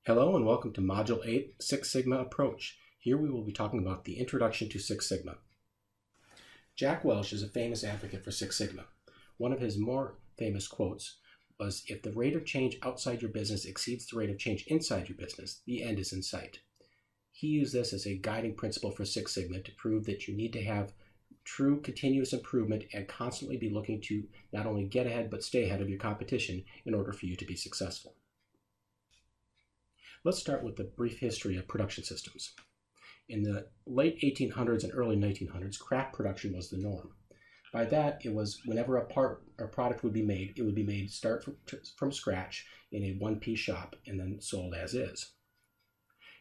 Hello and welcome to Module 8, Six Sigma Approach. Here we will be talking about the introduction to Six Sigma. Jack Welch is a famous advocate for Six Sigma. One of his more famous quotes was, "If the rate of change outside your business exceeds the rate of change inside your business, the end is in sight." He used this as a guiding principle for Six Sigma to prove that you need to have true continuous improvement and constantly be looking to not only get ahead but stay ahead of your competition in order for you to be successful. Let's start with the brief history of production systems. In the late 1800s and early 1900s, craft production was the norm. By that, it was whenever a part or product would be made, it would be made from scratch in a one-piece shop and then sold as is.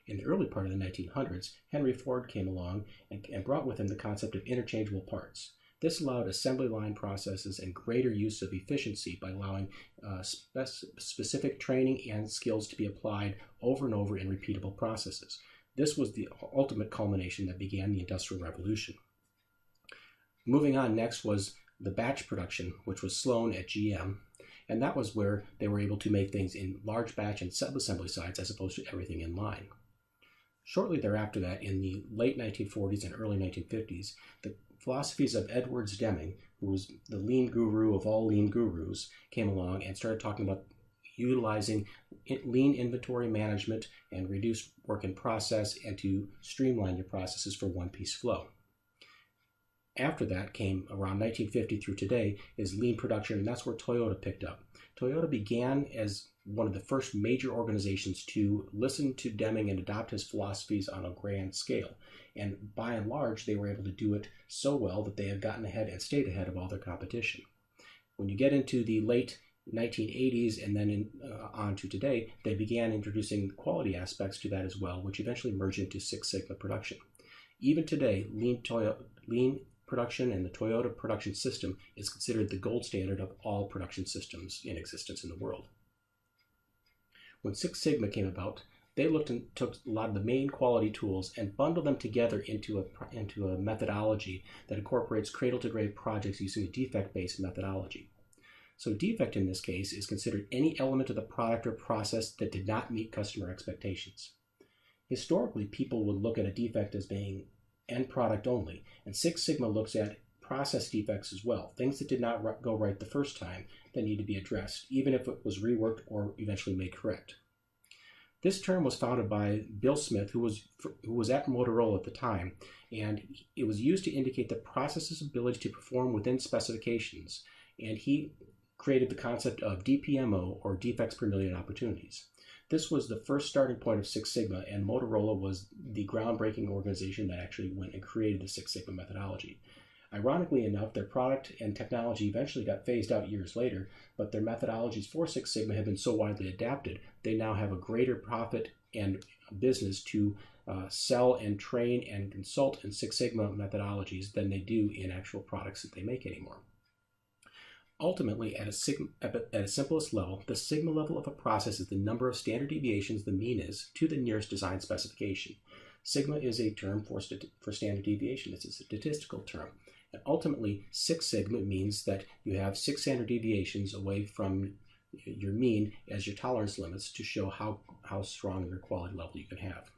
In the early part of the 1900s, Henry Ford came along and brought with him the concept of interchangeable parts. This allowed assembly line processes and greater use of efficiency by allowing specific training and skills to be applied over and over in repeatable processes. This was the ultimate culmination that began the Industrial Revolution. Moving on next was the batch production, which was Sloan at GM, and that was where they were able to make things in large batch and sub-assembly sites as opposed to everything in line. Shortly thereafter that, in the late 1940s and early 1950s, the philosophies of Edwards Deming, who was the lean guru of all lean gurus, came along and started talking about utilizing lean inventory management and reduce work in process and to streamline your processes for one-piece flow. After that came, around 1950 through today, is lean production, and that's where Toyota picked up. Toyota began as one of the first major organizations to listen to Deming and adopt his philosophies on a grand scale. And by and large, they were able to do it so well that they have gotten ahead and stayed ahead of all their competition. When you get into the late 1980s and then on to today, they began introducing quality aspects to that as well, which eventually merged into Six Sigma production. Even today, lean production and the Toyota production system is considered the gold standard of all production systems in existence in the world. When Six Sigma came about, they looked and took a lot of the main quality tools and bundled them together into a methodology that incorporates cradle-to-grave projects using a defect-based methodology. So defect in this case is considered any element of the product or process that did not meet customer expectations. Historically, people would look at a defect as being end product only, and Six Sigma looks at process defects as well, things that did not go right the first time that need to be addressed, even if it was reworked or eventually made correct. This term was founded by Bill Smith, who was at Motorola at the time, and it was used to indicate the process's ability to perform within specifications, and he created the concept of DPMO, or defects per million opportunities. This was the first starting point of Six Sigma, and Motorola was the groundbreaking organization that actually went and created the Six Sigma methodology. Ironically enough, their product and technology eventually got phased out years later, but their methodologies for Six Sigma have been so widely adapted, they now have a greater profit and business to sell and train and consult in Six Sigma methodologies than they do in actual products that they make anymore. Ultimately, at a simplest level, the sigma level of a process is the number of standard deviations the mean is to the nearest design specification. Sigma is a term for standard deviation. It's a statistical term. And ultimately, Six Sigma means that you have 6 standard deviations away from your mean as your tolerance limits to show how strong your quality level you can have.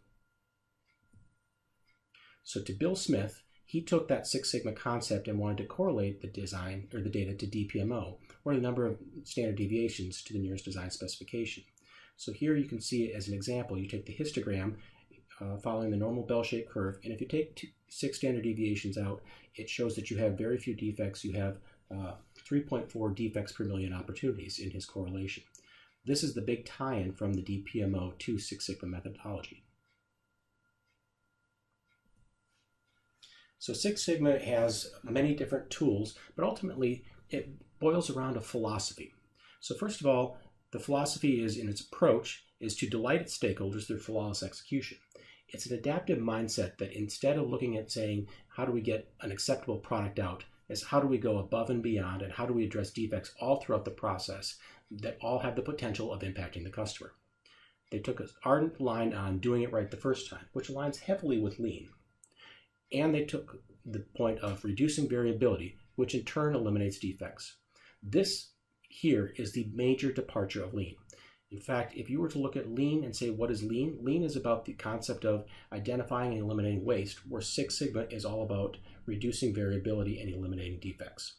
So to Bill Smith, he took that Six Sigma concept and wanted to correlate the design or the data to DPMO, or the number of standard deviations to the nearest design specification. So here you can see it as an example. You take the histogram following the normal bell-shaped curve, and if you take 6 standard deviations out, it shows that you have very few defects. You have 3.4 defects per million opportunities in his correlation. This is the big tie-in from the DPMO to Six Sigma methodology. So Six Sigma has many different tools, but ultimately it boils around a philosophy. So first of all, the philosophy is, in its approach, is to delight its stakeholders through flawless execution. It's an adaptive mindset that instead of looking at saying, how do we get an acceptable product out, is how do we go above and beyond, and how do we address defects all throughout the process that all have the potential of impacting the customer. They took an ardent line on doing it right the first time, which aligns heavily with lean. And they took the point of reducing variability, which in turn eliminates defects. This here is the major departure of lean. In fact, if you were to look at lean and say, what is lean? Lean is about the concept of identifying and eliminating waste, where Six Sigma is all about reducing variability and eliminating defects.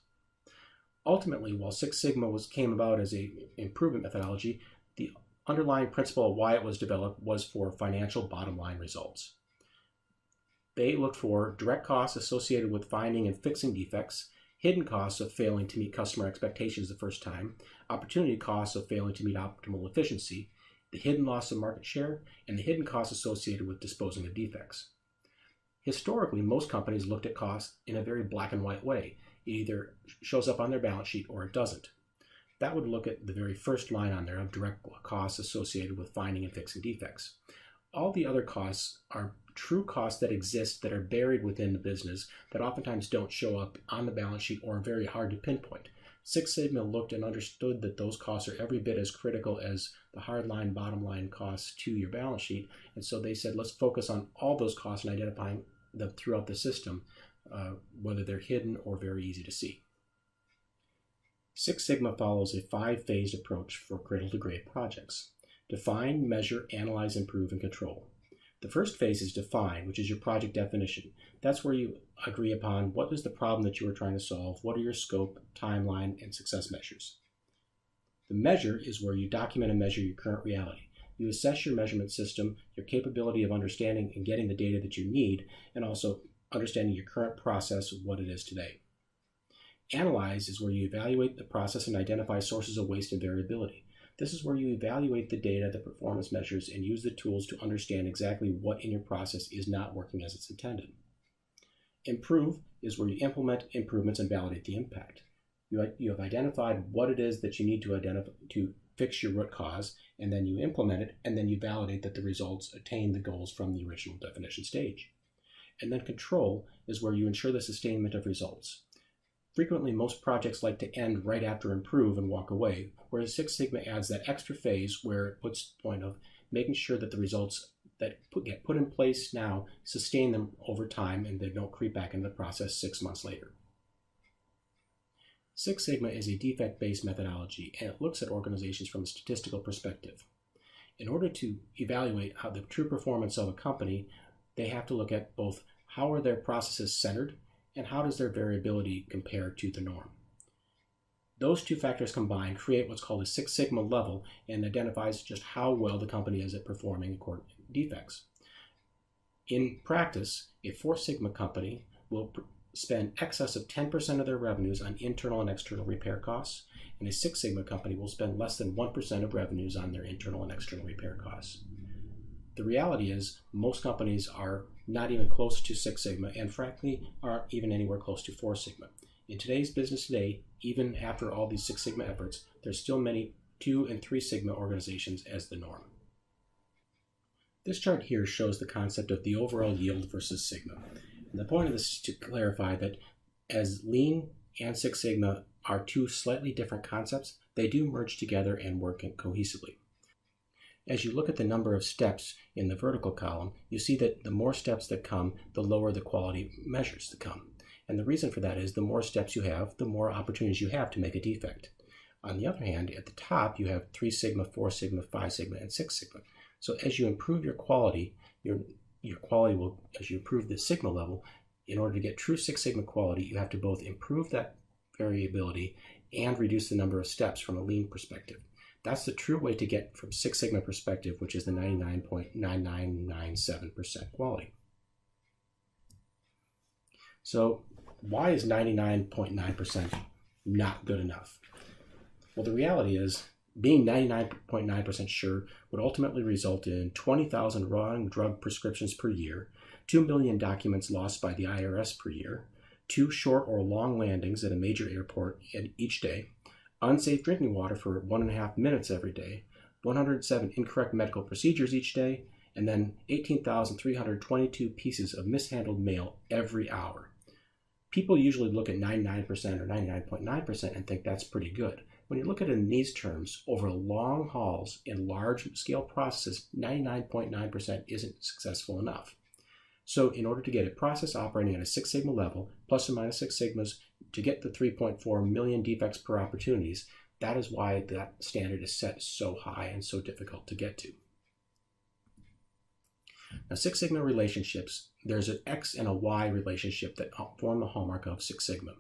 Ultimately, while Six Sigma came about as an improvement methodology, the underlying principle of why it was developed was for financial bottom line results. They looked for direct costs associated with finding and fixing defects, hidden costs of failing to meet customer expectations the first time, opportunity costs of failing to meet optimal efficiency, the hidden loss of market share, and the hidden costs associated with disposing of defects. Historically, most companies looked at costs in a very black and white way. It either shows up on their balance sheet or it doesn't. That would look at the very first line on there of direct costs associated with finding and fixing defects. All the other costs are true costs that exist that are buried within the business that oftentimes don't show up on the balance sheet or are very hard to pinpoint. Six Sigma looked and understood that those costs are every bit as critical as the hard line, bottom line costs to your balance sheet. And so they said, let's focus on all those costs and identifying them throughout the system, whether they're hidden or very easy to see. Six Sigma follows a 5-phased approach for cradle-to-grave projects: define, measure, analyze, improve, and control. The first phase is define, which is your project definition. That's where you agree upon what is the problem that you are trying to solve, what are your scope, timeline, and success measures. The measure is where you document and measure your current reality. You assess your measurement system, your capability of understanding and getting the data that you need, and also understanding your current process of what it is today. Analyze is where you evaluate the process and identify sources of waste and variability. This is where you evaluate the data, the performance measures, and use the tools to understand exactly what in your process is not working as it's intended. Improve is where you implement improvements and validate the impact. You have identified what it is that you need to fix your root cause, and then you implement it, and then you validate that the results attain the goals from the original definition stage. And then control is where you ensure the sustainment of results. Frequently, most projects like to end right after improve and walk away, whereas Six Sigma adds that extra phase where it puts the point of making sure that the results that get put in place now sustain them over time and they don't creep back into the process 6 months later. Six Sigma is a defect-based methodology, and it looks at organizations from a statistical perspective. In order to evaluate how the true performance of a company, they have to look at both how are their processes centered and how does their variability compare to the norm. Those two factors combined create what's called a Six Sigma level and identifies just how well the company is at performing according to defects. In practice, a Four Sigma company will spend excess of 10% of their revenues on internal and external repair costs, and a Six Sigma company will spend less than 1% of revenues on their internal and external repair costs. The reality is most companies are not even close to Six Sigma and frankly aren't even anywhere close to Four Sigma. In today's business today, even after all these Six Sigma efforts, there's still many 2 and 3 Sigma organizations as the norm. This chart here shows the concept of the overall yield versus Sigma. And the point of this is to clarify that as Lean and Six Sigma are two slightly different concepts, they do merge together and work cohesively. As you look at the number of steps in the vertical column, you see that the more steps that come, the lower the quality measures that come. And the reason for that is the more steps you have, the more opportunities you have to make a defect. On the other hand, at the top, you have 3 Sigma, 4 Sigma, 5 Sigma, and 6 Sigma. So as you improve your quality, your quality will, as you improve the Sigma level, in order to get true Six Sigma quality, you have to both improve that variability and reduce the number of steps from a lean perspective. That's the true way to get from Six Sigma perspective, which is the 99.9997% quality. So why is 99.9% not good enough? Well, the reality is being 99.9% sure would ultimately result in 20,000 wrong drug prescriptions per year, 2 million documents lost by the IRS per year, 2 short or long landings at a major airport each day, unsafe drinking water for 1.5 minutes every day, 107 incorrect medical procedures each day, and then 18,322 pieces of mishandled mail every hour. People usually look at 99% or 99.9% and think that's pretty good. When you look at it in these terms, over long hauls in large-scale processes, 99.9% isn't successful enough. So in order to get a process operating at a Six Sigma level, plus or minus 6 Sigmas, to get the 3.4 million defects per opportunities, That is why that standard is set so high and so difficult to get to. Now, Six Sigma relationships, there's an X and a Y relationship that form the hallmark of Six Sigma.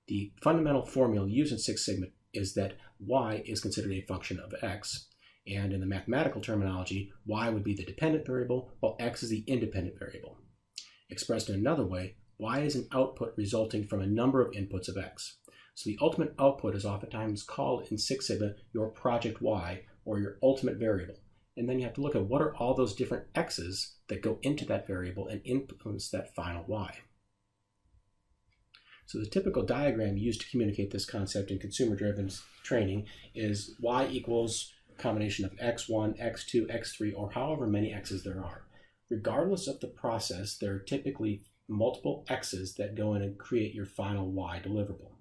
The fundamental formula used in Six Sigma is that Y is considered a function of X, and in the mathematical terminology, Y would be the dependent variable, while X is the independent variable. Expressed in another way, Y is an output resulting from a number of inputs of X. So the ultimate output is oftentimes called in Six Sigma your project Y, or your ultimate variable. And then you have to look at what are all those different X's that go into that variable and influence that final Y. So the typical diagram used to communicate this concept in consumer-driven training is Y equals a combination of X1, X2, X3, or however many X's there are. Regardless of the process, there are typically multiple X's that go in and create your final Y deliverable.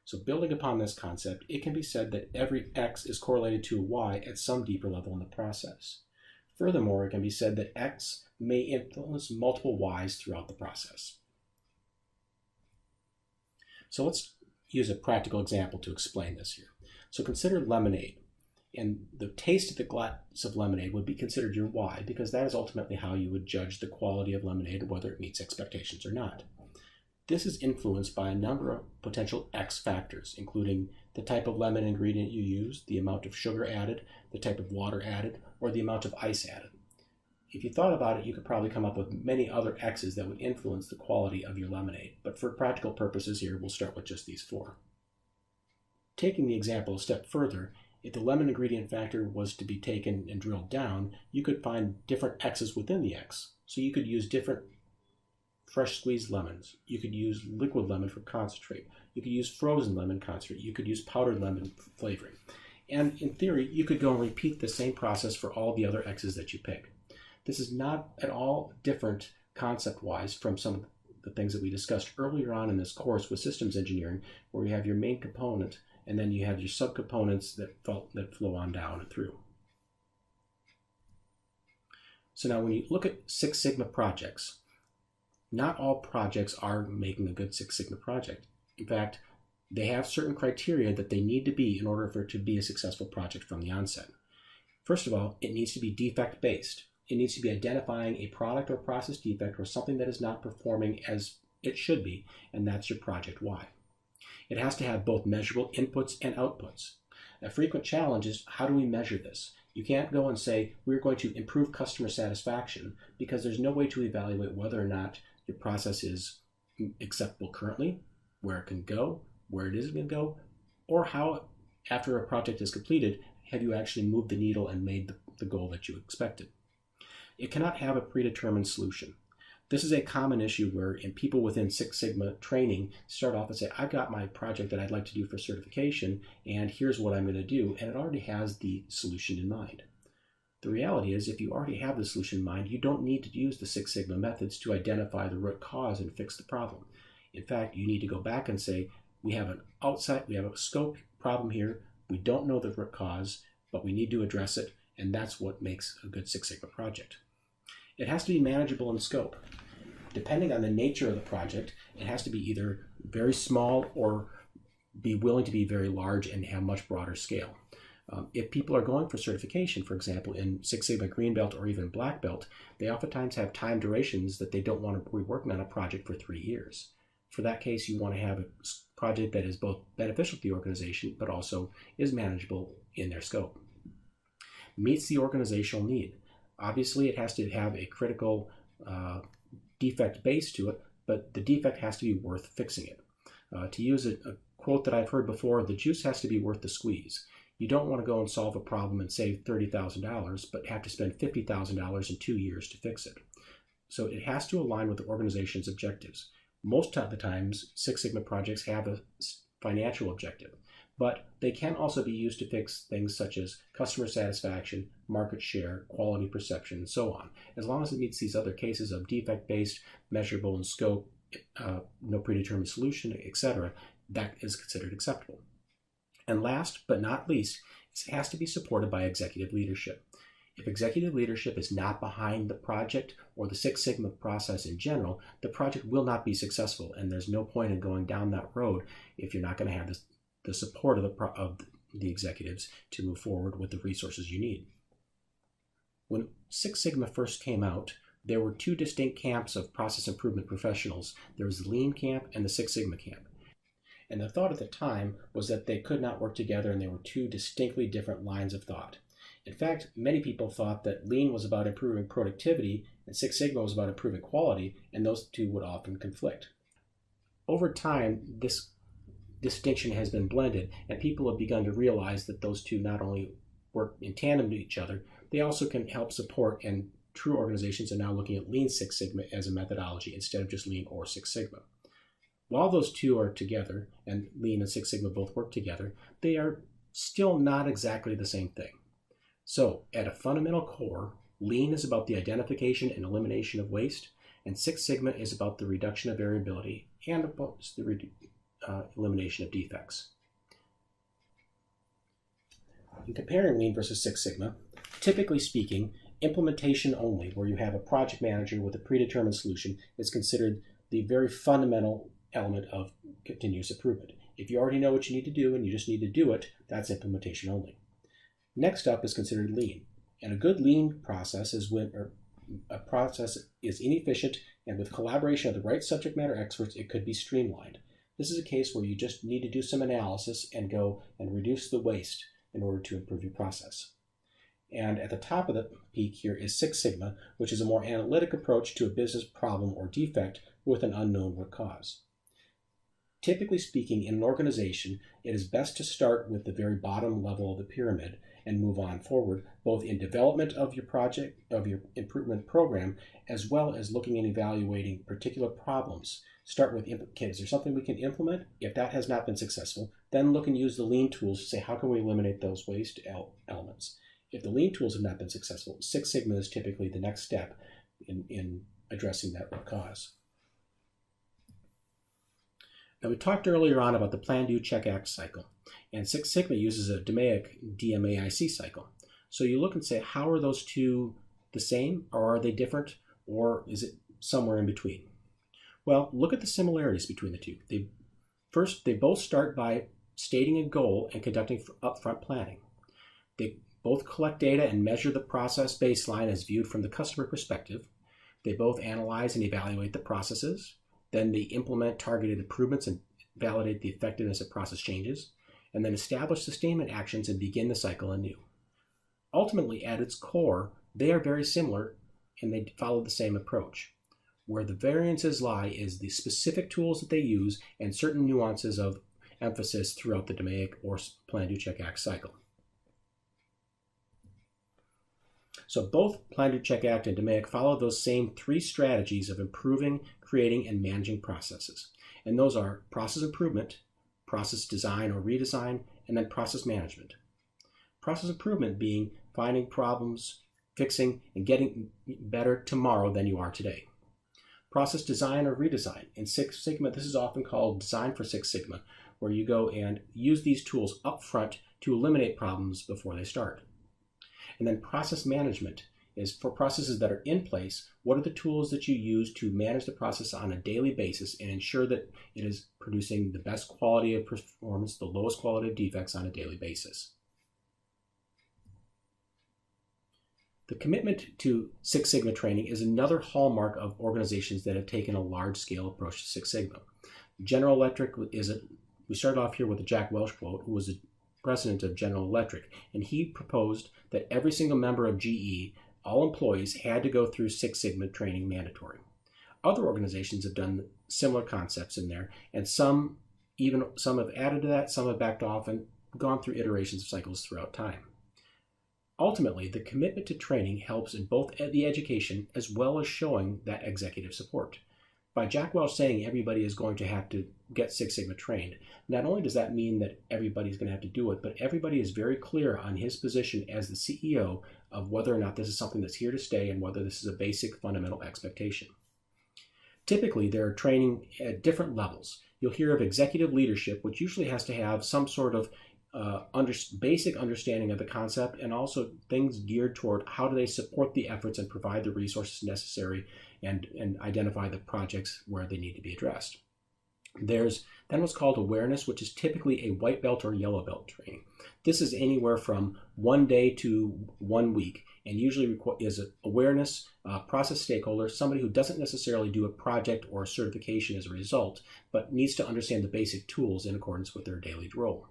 So building upon this concept, it can be said that every X is correlated to a Y at some deeper level in the process. Furthermore, it can be said that X may influence multiple Y's throughout the process. So let's use a practical example to explain this here. So consider lemonade, and the taste of the glass of lemonade would be considered your Y, because that is ultimately how you would judge the quality of lemonade and whether it meets expectations or not. This is influenced by a number of potential X factors, including the type of lemon ingredient you use, the amount of sugar added, the type of water added, or the amount of ice added. If you thought about it, you could probably come up with many other X's that would influence the quality of your lemonade, but for practical purposes here, we'll start with just these four. Taking the example a step further, if the lemon ingredient factor was to be taken and drilled down, you could find different X's within the X. So you could use different fresh squeezed lemons. You could use liquid lemon for concentrate. You could use frozen lemon concentrate. You could use powdered lemon flavoring. And in theory, you could go and repeat the same process for all the other X's that you pick. This is not at all different concept-wise from some of the things that we discussed earlier on in this course with systems engineering, where you have your main component and then you have your subcomponents that flow on down and through. So now when you look at Six Sigma projects, not all projects are making a good Six Sigma project. In fact, they have certain criteria that they need to be in order for it to be a successful project from the onset. First of all, it needs to be defect-based. It needs to be identifying a product or process defect or something that is not performing as it should be, and that's your project Y. It has to have both measurable inputs and outputs. A frequent challenge is, how do we measure this? You can't go and say, we're going to improve customer satisfaction, because there's no way to evaluate whether or not your process is acceptable currently, where it can go, where it isn't going to go, or how, after a project is completed, have you actually moved the needle and made the goal that you expected. It cannot have a predetermined solution. This is a common issue where people within Six Sigma training start off and say, I've got my project that I'd like to do for certification, and here's what I'm going to do, and it already has the solution in mind. The reality is, if you already have the solution in mind, you don't need to use the Six Sigma methods to identify the root cause and fix the problem. In fact, you need to go back and say, we have a scope problem here, we don't know the root cause, but we need to address it, and that's what makes a good Six Sigma project. It has to be manageable in scope. Depending on the nature of the project, it has to be either very small or be willing to be very large and have much broader scale. If people are going for certification, for example, in Six Sigma Green Belt or even Black Belt, they oftentimes have time durations that they don't want to be working on a project for 3 years. For that case, you want to have a project that is both beneficial to the organization, but also is manageable in their scope. Meets the organizational need. Obviously, it has to have a critical defect base to it, but the defect has to be worth fixing it. To use a quote that I've heard before, the juice has to be worth the squeeze. You don't want to go and solve a problem and save $30,000, but have to spend $50,000 in 2 years to fix it. So it has to align with the organization's objectives. Most of the times, Six Sigma projects have a financial objective, but they can also be used to fix things such as customer satisfaction, market share, quality perception, and so on. As long as it meets these other cases of defect-based, measurable in scope, no predetermined solution, etc., that is considered acceptable. And last but not least, it has to be supported by executive leadership. If executive leadership is not behind the project or the Six Sigma process in general, the project will not be successful, and there's no point in going down that road if you're not going to have the support of the executives to move forward with the resources you need. When Six Sigma first came out, there were two distinct camps of process improvement professionals. There was the Lean camp and the Six Sigma camp. And the thought at the time was that they could not work together, and they were two distinctly different lines of thought. In fact, many people thought that Lean was about improving productivity and Six Sigma was about improving quality, and those two would often conflict. Over time, this distinction has been blended, and people have begun to realize that those two not only work in tandem to each other, they also can help support, and true organizations are now looking at Lean Six Sigma as a methodology instead of just Lean or Six Sigma. While those two are together, and Lean and Six Sigma both work together, they are still not exactly the same thing. So, at a fundamental core, Lean is about the identification and elimination of waste, and Six Sigma is about the reduction of variability and about the elimination of defects. In comparing Lean versus Six Sigma, typically speaking, implementation only, where you have a project manager with a predetermined solution, is considered the very fundamental element of continuous improvement. If you already know what you need to do and you just need to do it, that's implementation only. Next up is considered Lean. And a good Lean process is when a process is inefficient, and with collaboration of the right subject matter experts, it could be streamlined. This is a case where you just need to do some analysis and go and reduce the waste in order to improve your process. And at the top of the peak here is Six Sigma, which is a more analytic approach to a business problem or defect with an unknown root cause. Typically speaking, in an organization, it is best to start with the very bottom level of the pyramid and move on forward, both in development of your project, of your improvement program, as well as looking and evaluating particular problems. Start with, okay, is there something we can implement? If that has not been successful, then look and use the Lean tools to say, how can we eliminate those waste elements? If the Lean tools have not been successful, Six Sigma is typically the next step in addressing that root cause. Now, we talked earlier on about the Plan, Do, Check, Act cycle, and Six Sigma uses a DMAIC cycle. So you look and say, how are those two the same, or are they different, or is it somewhere in between? Well, look at the similarities between the two. They both start by stating a goal and conducting upfront planning. They both collect data and measure the process baseline as viewed from the customer perspective. They both analyze and evaluate the processes. Then they implement targeted improvements and validate the effectiveness of process changes, and then establish sustainment actions and begin the cycle anew. Ultimately, at its core, they are very similar and they follow the same approach. Where the variances lie is the specific tools that they use and certain nuances of emphasis throughout the DMAIC or Plan, Do, Check, Act cycle. So both Plan, Do, Check, Act and DMAIC follow those same three strategies of improving, creating, and managing processes. And those are process improvement, process design or redesign, and then process management. Process improvement being finding problems, fixing, and getting better tomorrow than you are today. Process design or redesign. In Six Sigma, this is often called Design for Six Sigma, where you go and use these tools up front to eliminate problems before they start. And then process management is for processes that are in place. What are the tools that you use to manage the process on a daily basis and ensure that it is producing the best quality of performance, the lowest quality of defects on a daily basis? The commitment to Six Sigma training is another hallmark of organizations that have taken a large-scale approach to Six Sigma. General Electric we started off here with a Jack Welch quote, who was the president of General Electric, and he proposed that every single member of GE, all employees, had to go through Six Sigma training mandatory. Other organizations have done similar concepts in there, and some have added to that, some have backed off and gone through iterations of cycles throughout time. Ultimately, the commitment to training helps in both the education as well as showing that executive support. By Jack Welch saying everybody is going to have to get Six Sigma trained, not only does that mean that everybody's going to have to do it, but everybody is very clear on his position as the CEO of whether or not this is something that's here to stay and whether this is a basic fundamental expectation. Typically, there are training at different levels. You'll hear of executive leadership, which usually has to have some sort of basic understanding of the concept, and also things geared toward how do they support the efforts and provide the resources necessary and identify the projects where they need to be addressed. There's then what's called awareness, which is typically a white belt or yellow belt training. This is anywhere from 1 day to 1 week, and usually is awareness, process stakeholder, somebody who doesn't necessarily do a project or a certification as a result, but needs to understand the basic tools in accordance with their daily role.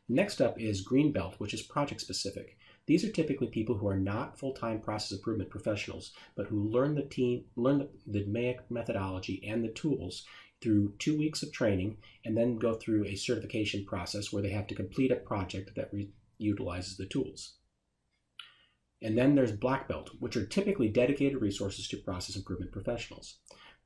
Next up is green belt, which is project specific. These are typically people who are not full-time process improvement professionals, but who learn the DMAIC methodology and the tools through 2 weeks of training, and then go through a certification process where they have to complete a project that utilizes the tools. And then there's black belt, which are typically dedicated resources to process improvement professionals.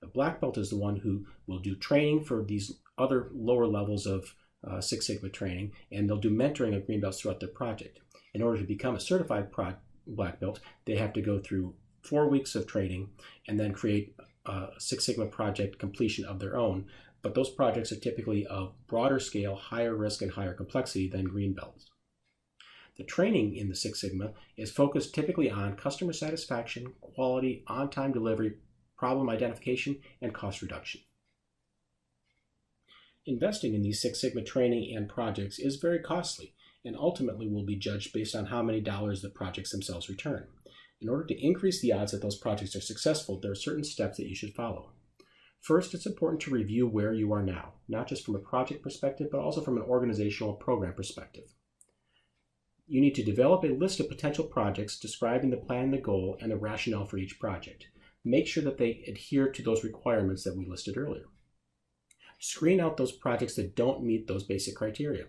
The black belt is the one who will do training for these other lower levels of Six Sigma training, and they'll do mentoring of green belts throughout their project. In order to become a certified black belt, they have to go through 4 weeks of training and then create Six Sigma project completion of their own, but those projects are typically of broader scale, higher risk, and higher complexity than green belts. The training in the Six Sigma is focused typically on customer satisfaction, quality, on-time delivery, problem identification, and cost reduction. Investing in these Six Sigma training and projects is very costly and ultimately will be judged based on how many dollars the projects themselves return. In order to increase the odds that those projects are successful, there are certain steps that you should follow. First, it's important to review where you are now, not just from a project perspective, but also from an organizational program perspective. You need to develop a list of potential projects describing the plan, the goal, and the rationale for each project. Make sure that they adhere to those requirements that we listed earlier. Screen out those projects that don't meet those basic criteria.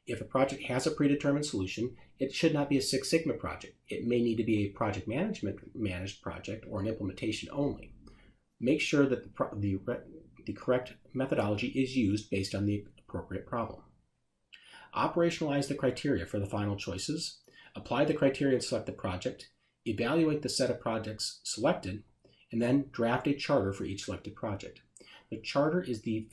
If a project has a predetermined solution, it should not be a Six Sigma project. It may need to be a project managed project or an implementation only. Make sure that the correct methodology is used based on the appropriate problem. Operationalize the criteria for the final choices. Apply the criteria and select the project. Evaluate the set of projects selected, and then draft a charter for each selected project. The charter is the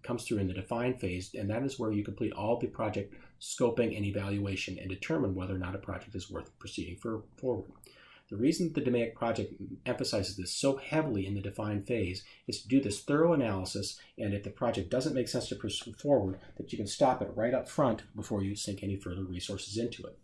comes through in the define phase, and that is where you complete all the project scoping and evaluation and determine whether or not a project is worth proceeding forward. The reason the DMAIC project emphasizes this so heavily in the define phase is to do this thorough analysis, and if the project doesn't make sense to pursue forward, that you can stop it right up front before you sink any further resources into it.